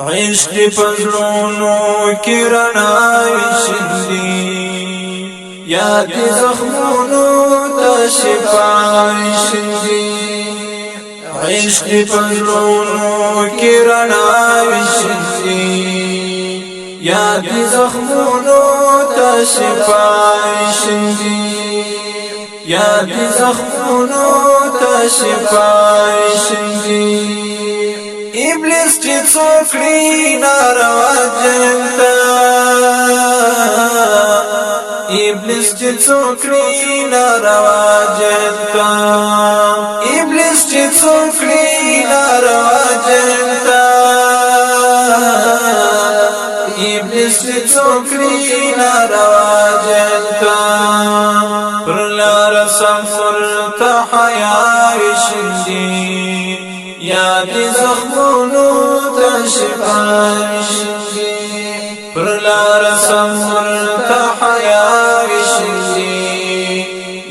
عشق پزړونو کې رڼاوي شندي یاد زخمونو ته شفاوي شندي عشق پزړونو کې رڼاوي شندي یاد زخمونو ته شفاوي شندي یاد زخمونو ته شفاوي شندي ابلیس چې څوکړي ناروا جنتا ابلیس چې څوکړي ناروا جنتا ابلیس چې څوکړي ناروا جنتا ابلیس چې څوکړي ناروا جنتا پر لار سفر ته حیا شندي یاد زخمونو ته شفاوي شندي پر لار سفر ته حیا شندي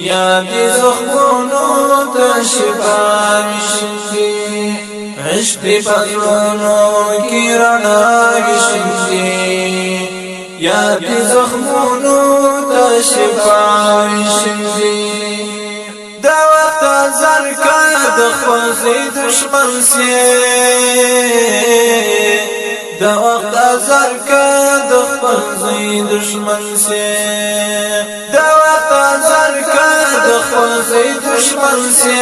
یاد زخمونو ته شفاوي شندي عشق پزړونو کې رڼاوي شندي یاد زخمونو ته شفاوي شندي دا وخت زرکا د خوځي دشمن سي دا وخت زرکا د خوځي دشمن سي دا وخت زرکا د خوځي دشمن سي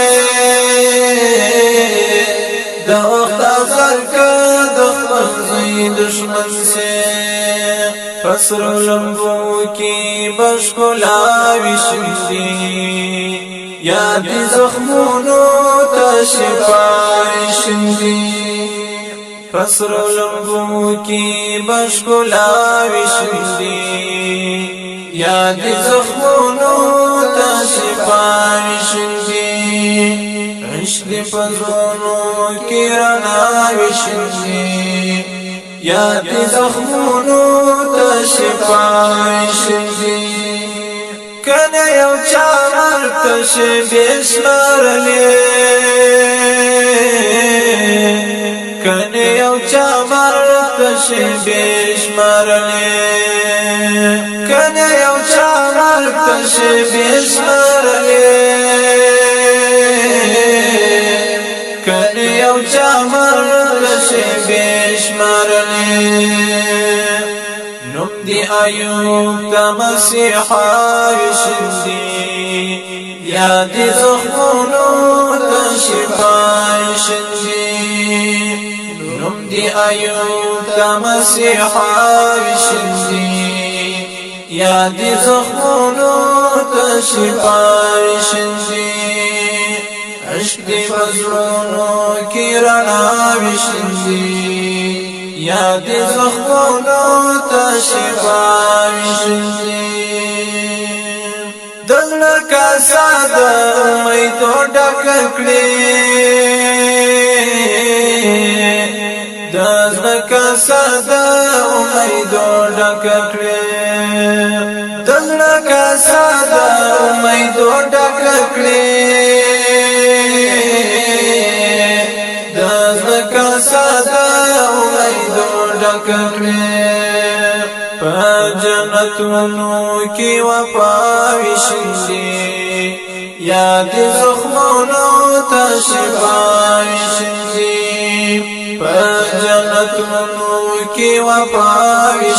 دا وخت زرکا د خوځي دشمن سي پسر لمبو کی بشکلاوی شندي یاد زخمونو ته شفاوي شندي پسر لمبو کی بشکلاوي شندي یاد زخمونو ته شفاوي شندي عشق پزړونو کې رڼاوي شندي یاد زخمونو ته شفاوي شندي کنه یو چا مرته شي بشمارلې کنه یو چا مرته شي بشمارلې کنه یو چا مرته شي بشمارلې کنه یو چا مرته شي بشمارلې نوم دی ایوب تا مسیحا شندي یاد زخمونو ته شفاوي شندي نوم دی ایوب تا مسیحا شندي یاد زخمونو ته شفاوي شندي عشق پزړونو کې رڼاوي شندي یاد زخمونو ته شفاوي شندي دزړه کاسه د امیدو ډک کړې دزړه کاسه د امیدو ډک کړې دزړه کاسه د امیدو ډک کړې دزړه کاسه د امیدو ډک کړې په جنتونو کې وفاوي شندي یاد زخمونو ته شفاوي شندي په جنتونو کې وفاوي